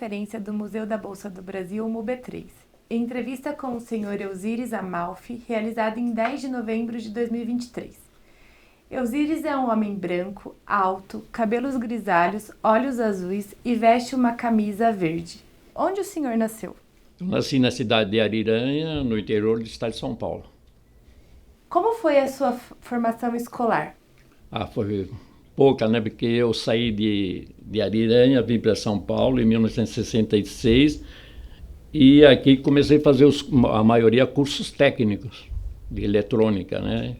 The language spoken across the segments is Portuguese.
referência do Museu da Bolsa do Brasil, MUB3. Entrevista com o senhor Eusíris Amalfi, realizada em 10 de novembro de 2023. Eusíris é um homem branco, alto, cabelos grisalhos, olhos azuis e veste uma camisa verde. Onde o senhor nasceu? Eu nasci na cidade de Ariranha, no interior do estado de São Paulo. Como foi a sua formação escolar? Foi pouca, né? Porque eu saí de Ariranha, vim para São Paulo em 1966 e aqui comecei a fazer a maioria cursos técnicos de eletrônica, né?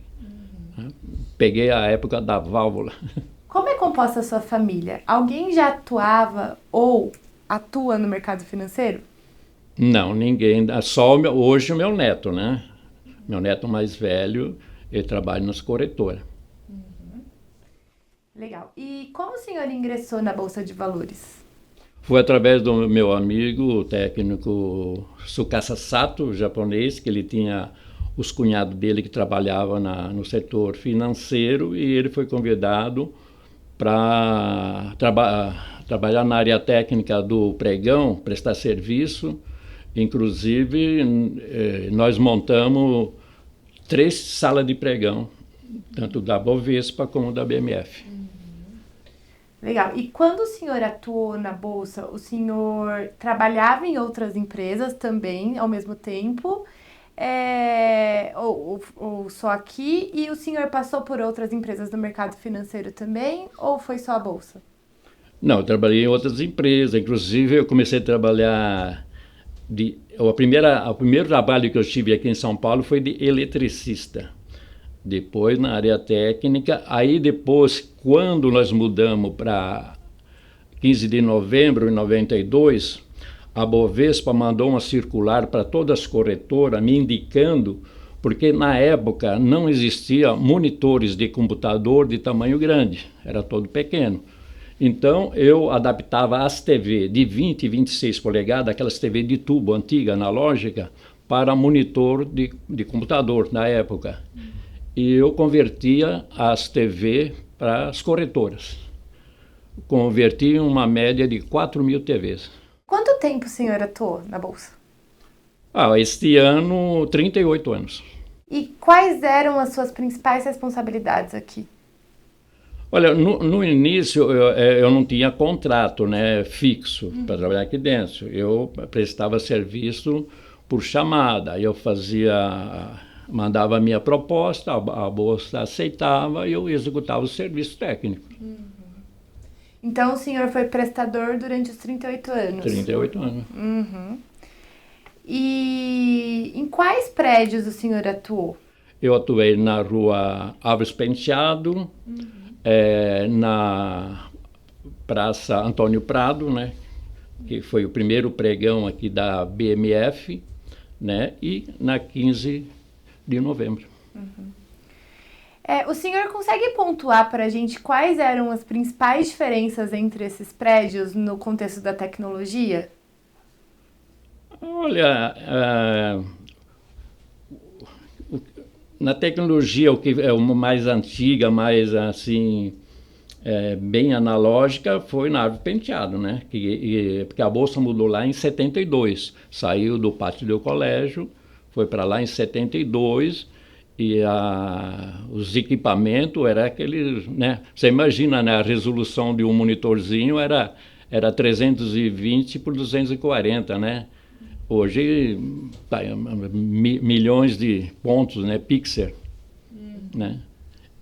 Peguei a época da válvula. Como é composta a sua família? Alguém já atuava ou atua no mercado financeiro? Não, ninguém. Só hoje o meu neto, né? Meu neto mais velho, ele trabalha nas corretoras. Legal. E como o senhor ingressou na Bolsa de Valores? Foi através do meu amigo, o técnico Tsukasa Sato, japonês, que ele tinha os cunhados dele que trabalhavam no setor financeiro e ele foi convidado para trabalhar na área técnica do pregão, prestar serviço. Inclusive, nós montamos 3 salas de pregão, tanto da Bovespa como da BMF. Legal. E quando o senhor atuou na Bolsa, o senhor trabalhava em outras empresas também, ao mesmo tempo? Ou só aqui? E o senhor passou por outras empresas do mercado financeiro também? Ou foi só a Bolsa? Não, eu trabalhei em outras empresas. Inclusive, eu comecei a trabalhar... O primeiro trabalho que eu tive aqui em São Paulo foi de eletricista. Depois na área técnica. Aí depois, quando nós mudamos para 15 de novembro de 92, a Bovespa mandou uma circular para todas as corretoras me indicando, porque na época não existia monitores de computador de tamanho grande, era todo pequeno. Então, eu adaptava as TV de 20 e 26 polegadas, aquelas TV de tubo antiga, analógica, para monitor de computador na época. E eu convertia as TV para as corretoras. Converti em uma média de 4.000 TVs. Quanto tempo o senhor atuou na Bolsa? Este ano, 38 anos. E quais eram as suas principais responsabilidades aqui? Olha, no início eu não tinha contrato, né, fixo para trabalhar aqui dentro. Eu prestava serviço por chamada. Eu mandava a minha proposta, a Bolsa aceitava e eu executava o serviço técnico. Então o senhor foi prestador durante os 38 anos? 38 anos. E em quais prédios o senhor atuou? Eu atuei na rua Alves Penteado, na Praça Antônio Prado, né, que foi o primeiro pregão aqui da BMF, né, e na 15 de novembro. O senhor consegue pontuar para a gente quais eram as principais diferenças entre esses prédios no contexto da tecnologia? Olha, na tecnologia, o que é uma mais antiga, mais assim, bem analógica, foi na Árvore Penteado, né? Porque a Bolsa mudou lá em 72, saiu do pátio do colégio, foi para lá em 72 e os equipamentos eram aqueles, né? Você imagina, né? A resolução de um monitorzinho era 320 por 240, né? Hoje, milhões de pontos, né, pixel, né?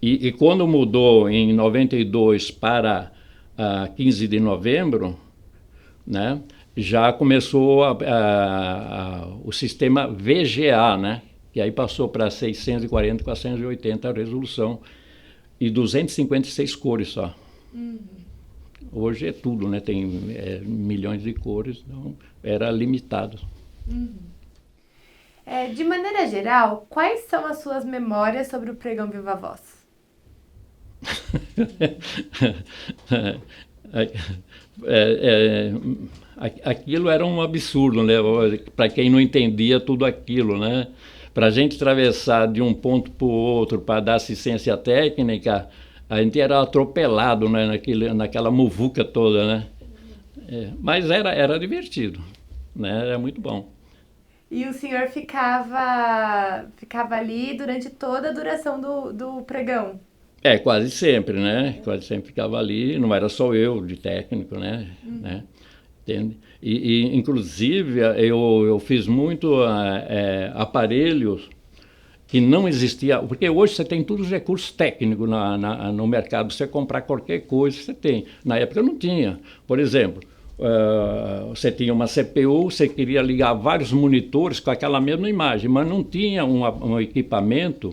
E quando mudou em 92 para 15 de novembro, né, já começou o sistema VGA, né, que aí passou para 640, 480 a resolução e 256 cores só. Hoje é tudo, né, tem milhões de cores, então era limitado. De maneira geral, quais são as suas memórias sobre o pregão Viva Voz? Aquilo era um absurdo, né? Para quem não entendia tudo aquilo, né? Para a gente atravessar de um ponto para o outro para dar assistência técnica, a gente era atropelado, né? Naquela muvuca toda, né? Mas era divertido, né? Era muito bom. E o senhor ficava ali durante toda a duração do pregão? Quase sempre, né? Quase sempre ficava ali, não era só eu de técnico, né? Entende? Inclusive, eu fiz muito aparelhos que não existia, porque hoje você tem todos os recursos técnicos no mercado, você comprar qualquer coisa, você tem. Na época não tinha. Por exemplo, você tinha uma CPU, você queria ligar vários monitores com aquela mesma imagem, mas não tinha um equipamento,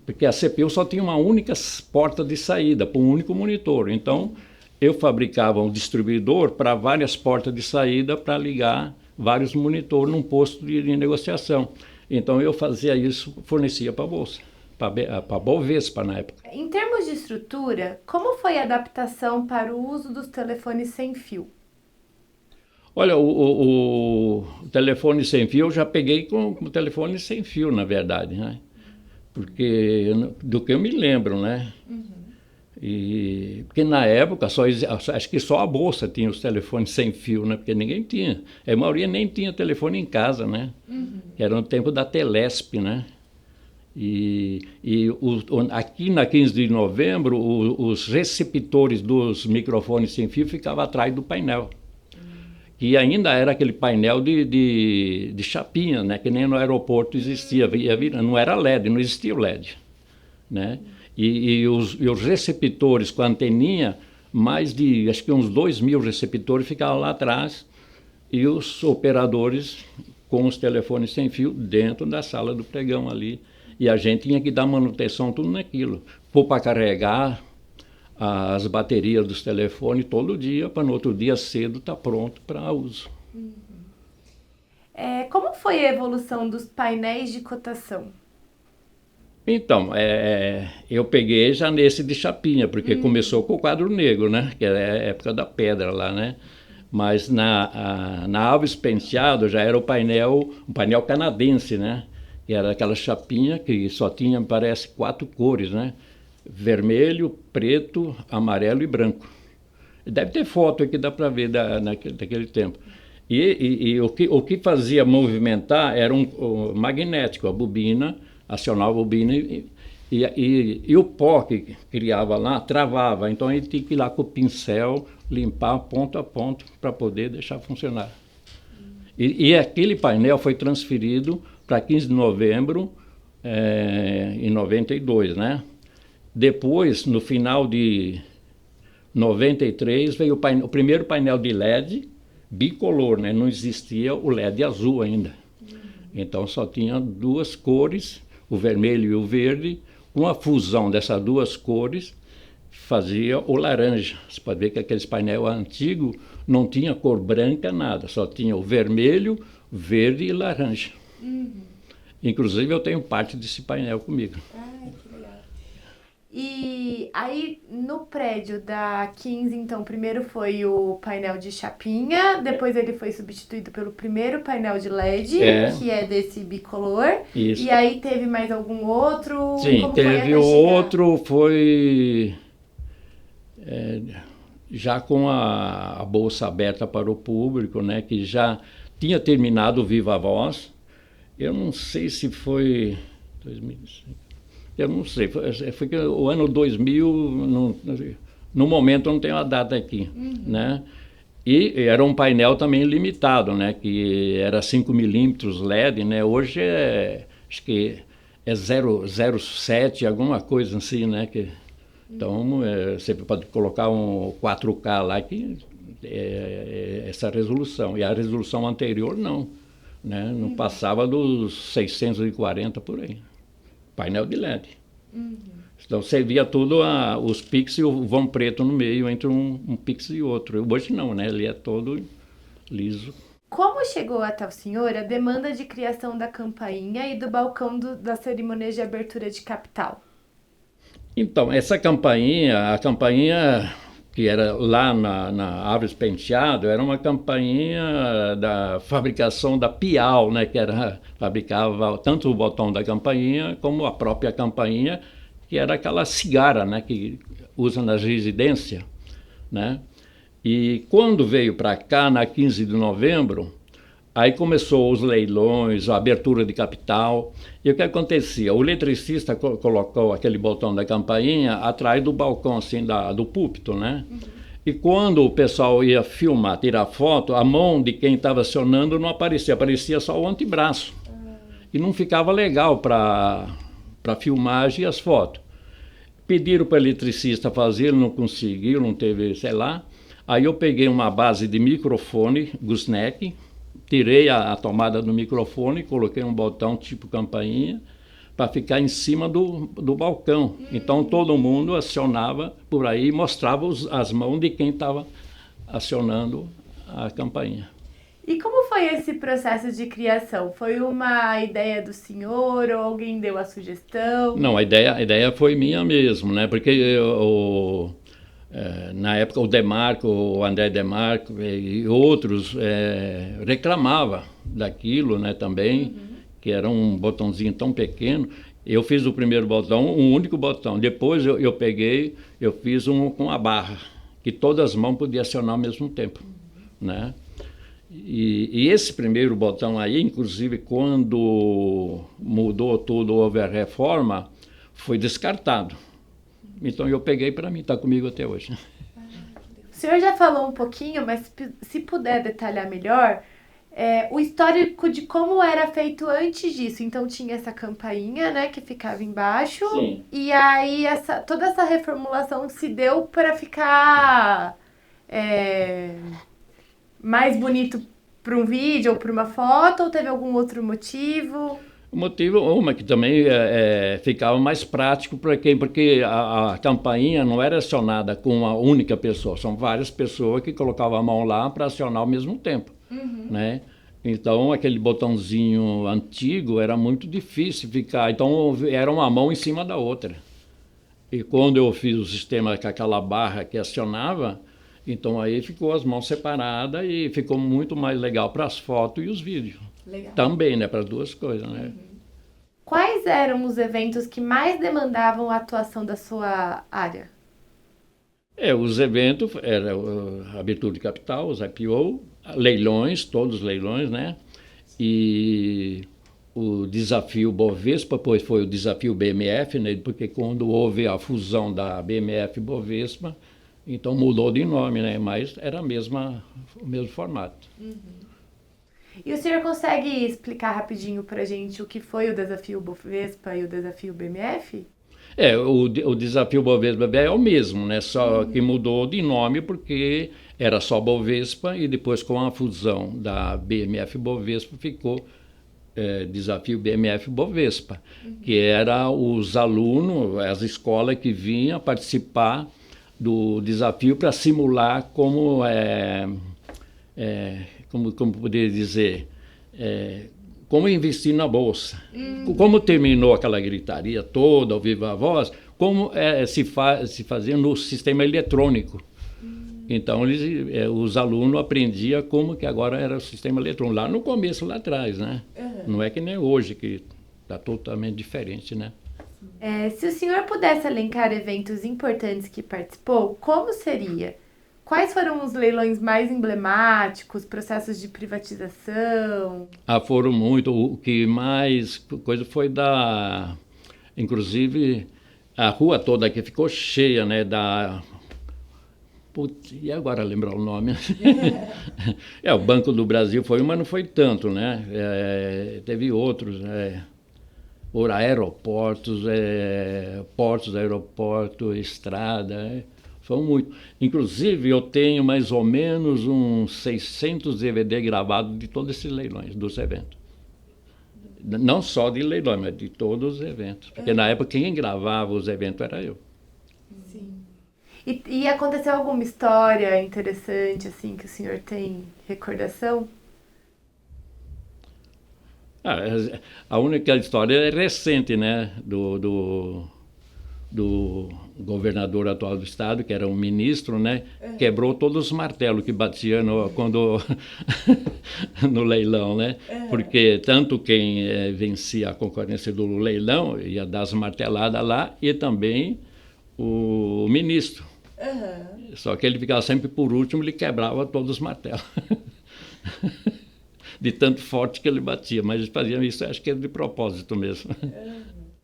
porque a CPU só tinha uma única porta de saída para um único monitor. Então, eu fabricava um distribuidor para várias portas de saída para ligar vários monitores num posto de negociação. Então, eu fazia isso, fornecia para a Bolsa, para a Bovespa na época. Em termos de estrutura, como foi a adaptação para o uso dos telefones sem fio? Olha, o telefone sem fio eu já peguei com o telefone sem fio, na verdade, né? Porque do que eu me lembro, né? Porque na época, acho que só a Bolsa tinha os telefones sem fio, né? Porque ninguém tinha. A maioria nem tinha telefone em casa, né? Era no tempo da Telesp, né? Aqui na 15 de novembro, os receptores dos microfones sem fio ficavam atrás do painel. Que ainda era aquele painel de chapinha, né? Que nem no aeroporto existia, não era LED, não existia o LED, né? E os receptores com a anteninha, acho que uns 2.000 receptores ficavam lá atrás, e os operadores com os telefones sem fio dentro da sala do pregão ali. E a gente tinha que dar manutenção tudo naquilo, pôr para carregar as baterias dos telefones todo dia, para no outro dia cedo estar pronto para uso. Como foi a evolução dos painéis de cotação? Então, eu peguei já nesse de chapinha, porque começou com o quadro negro, né? Que era a época da pedra lá, né? Mas na Alves Penteado já era um painel canadense, né? Que era aquela chapinha que só tinha, parece, 4 cores, né? Vermelho, preto, amarelo e branco. Deve ter foto aqui, dá para ver daquele tempo. E o que fazia movimentar era um magnético, a bobina, acionava a bobina e o pó que criava lá travava. Então a gente tinha que ir lá com o pincel, limpar ponto a ponto para poder deixar funcionar. E aquele painel foi transferido para 15 de novembro em 92, né? Depois, no final de 93, veio o primeiro painel de LED bicolor, né? Não existia o LED azul ainda. Então só tinha 2 cores, o vermelho e o verde. Com a fusão dessas 2 cores, fazia o laranja. Você pode ver que aqueles painéis antigos não tinha cor branca, nada. Só tinha o vermelho, verde e laranja. Inclusive eu tenho parte desse painel comigo. E aí, no prédio da 15, então, primeiro foi o painel de chapinha, depois ele foi substituído pelo primeiro painel de LED, que é desse bicolor. Isso. E aí teve mais algum outro? Sim, como teve o outro, foi já com a bolsa aberta para o público, né, que já tinha terminado o Viva Voz. Eu não sei se foi 2005. Eu não sei, foi que o ano 2000, no momento eu não tenho a data aqui, né? E era um painel também limitado, né? Que era 5 milímetros LED, né? Hoje acho que é 007, alguma coisa assim, né? Então você pode colocar um 4K lá que essa resolução. E a resolução anterior não, né? Não passava dos 640 por aí. Painel de LED. Então você via tudo os pixels e o vão preto no meio entre um pixel e outro. Hoje não, né? Ele é todo liso. Como chegou até o senhor a demanda de criação da campainha e do balcão da cerimônia de abertura de capital? Então, essa campainha, a campainha que era lá na Alves Penteado, era uma campainha da fabricação da Pial, né, que fabricava tanto o botão da campainha como a própria campainha, que era aquela cigara, né, que usa nas residências, né? E quando veio para cá, na 15 de novembro, aí começou os leilões, a abertura de capital. E o que acontecia? O eletricista colocou aquele botão da campainha atrás do balcão, assim, do púlpito, né? E quando o pessoal ia filmar, tirar foto, a mão de quem estava acionando não aparecia, aparecia só o antebraço. E não ficava legal para filmagem e as fotos. Pediram para o eletricista fazer, ele não conseguiu, não teve, sei lá. Aí eu peguei uma base de microfone, gooseneck, tirei a tomada do microfone, coloquei um botão tipo campainha para ficar em cima do balcão. Então todo mundo acionava por aí e mostrava as mãos de quem estava acionando a campainha. E como foi esse processo de criação? Foi uma ideia do senhor ou alguém deu a sugestão? Não, a ideia foi minha mesmo, né? Porque na época o Demarco, o André Demarco e outros reclamavam daquilo, né, também, que era um botãozinho tão pequeno. Eu fiz o primeiro botão, um único botão. Depois eu peguei, eu fiz um com a barra, que todas as mãos podiam acionar ao mesmo tempo, né? E esse primeiro botão aí, inclusive, quando mudou tudo, houve a reforma, foi descartado. Então eu peguei para mim, está comigo até hoje. O senhor já falou um pouquinho, mas se puder detalhar melhor, o histórico de como era feito antes disso. Então tinha essa campainha, né, que ficava embaixo. Sim. E aí toda essa reformulação se deu para ficar mais bonito para um vídeo ou para uma foto, ou teve algum outro motivo? O motivo, uma que também ficava mais prático para quem, porque a campainha não era acionada com uma única pessoa, são várias pessoas que colocavam a mão lá para acionar ao mesmo tempo, né? Então aquele botãozinho antigo era muito difícil ficar, então era uma mão em cima da outra. E quando eu fiz o sistema com aquela barra que acionava, então aí ficou as mãos separadas e ficou muito mais legal para as fotos e os vídeos. Legal. Também, né, para as duas coisas, né? Quais eram os eventos que mais demandavam a atuação da sua área? Os eventos eram a abertura de capital, os IPO, leilões, todos os leilões, né? E o desafio Bovespa, depois foi o desafio BMF, né? Porque quando houve a fusão da BMF e Bovespa, então mudou de nome, né? Mas era o mesmo formato. E o senhor consegue explicar rapidinho para a gente o que foi o desafio Bovespa e o desafio BMF? O desafio Bovespa é o mesmo, né? Só que mudou de nome porque era só Bovespa e depois com a fusão da BMF Bovespa ficou desafio BMF Bovespa, que era os alunos, as escolas que vinham participar do desafio para simular como poderia dizer, como investir na bolsa. Como terminou aquela gritaria toda, ao viva voz, como se fazia no sistema eletrônico. Então, os alunos aprendiam como que agora era o sistema eletrônico, lá no começo, lá atrás, né? Não é que nem hoje, que está totalmente diferente, né? Se o senhor pudesse elencar eventos importantes que participou, como seria? Quais foram os leilões mais emblemáticos, processos de privatização? Foram muito. O que mais coisa foi inclusive, a rua toda aqui ficou cheia, né? Putz, e agora lembrar o nome? O Banco do Brasil foi mas não foi tanto, né? Teve outros, por aeroportos, portos, aeroporto, estrada, são muito. Inclusive, eu tenho mais ou menos uns 600 DVD gravados de todos esses leilões, dos eventos. Não só de leilões, mas de todos os eventos. Porque na época quem gravava os eventos era eu. Sim. E aconteceu alguma história interessante, assim, que o senhor tem recordação? A única história é recente, né? Do governador atual do estado, que era um ministro, né? Quebrou todos os martelos que batia no leilão, né? Porque tanto quem vencia a concorrência do leilão ia dar as marteladas lá e também o ministro. Uhum. Só que ele ficava sempre por último, ele quebrava todos os martelos. De tanto forte que ele batia, mas eles faziam isso, acho que era de propósito mesmo.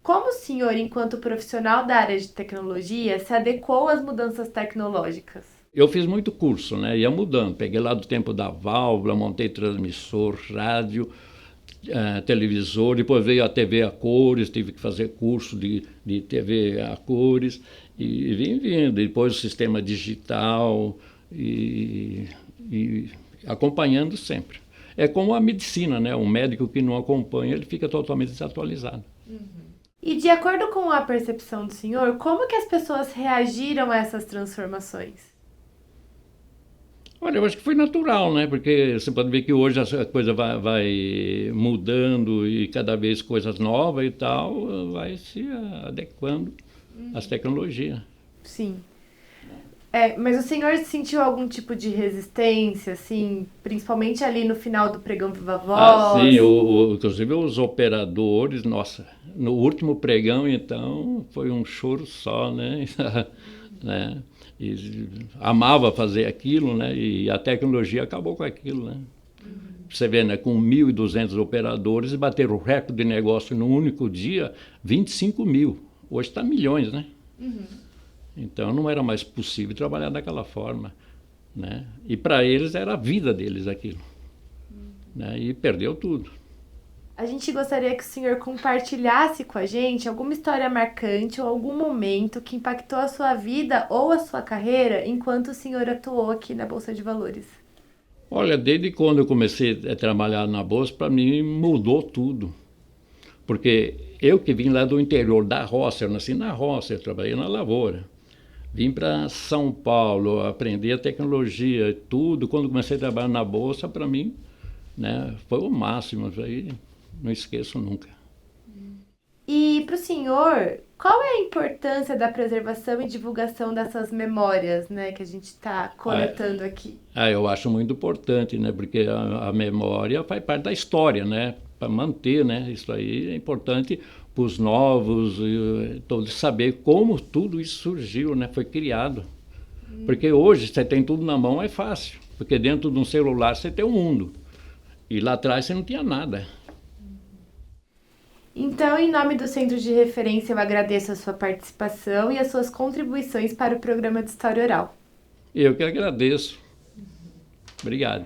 Como o senhor, enquanto profissional da área de tecnologia, se adequou às mudanças tecnológicas? Eu fiz muito curso, né? Ia mudando. Peguei lá do tempo da válvula, montei transmissor, rádio, televisor. Depois veio a TV a cores, tive que fazer curso de TV a cores. E vim vindo. Depois o sistema digital e acompanhando sempre. É como a medicina, né? Um médico que não acompanha, ele fica totalmente desatualizado. E de acordo com a percepção do senhor, como que as pessoas reagiram a essas transformações? Olha, eu acho que foi natural, né? Porque você pode ver que hoje a coisa vai mudando e cada vez coisas novas e tal, vai se adequando às tecnologias. Sim. Mas o senhor sentiu algum tipo de resistência, assim, principalmente ali no final do pregão Viva Voz? Ah, sim, inclusive os operadores, nossa, no último pregão, então, foi um choro só, né? Né? E amava fazer aquilo, né? E a tecnologia acabou com aquilo, né? Você vê, né? Com 1.200 operadores, bateram o recorde de negócio no único dia, 25 mil. Hoje está milhões, né? Então não era mais possível trabalhar daquela forma, né? E para eles era a vida deles aquilo, né? E perdeu tudo. A gente gostaria que o senhor compartilhasse com a gente alguma história marcante ou algum momento que impactou a sua vida ou a sua carreira enquanto o senhor atuou aqui na Bolsa de Valores. Olha, desde quando eu comecei a trabalhar na Bolsa, para mim mudou tudo. Porque eu que vim lá do interior da roça, eu nasci na roça, eu trabalhei na lavoura. Vim para São Paulo, aprender a tecnologia e tudo. Quando comecei a trabalhar na Bolsa, para mim, né, foi o máximo. Isso aí não esqueço nunca. E para o senhor, qual é a importância da preservação e divulgação dessas memórias, né, que a gente está coletando aqui? Eu acho muito importante, né, porque a memória faz parte da história, né, para manter, né, isso aí é importante para os novos, todos saber como tudo isso surgiu, né, foi criado. Porque hoje você tem tudo na mão, é fácil, porque dentro de um celular você tem o mundo, e lá atrás você não tinha nada. Então, em nome do Centro de Referência, eu agradeço a sua participação e as suas contribuições para o programa de História Oral. Eu que agradeço. Obrigado.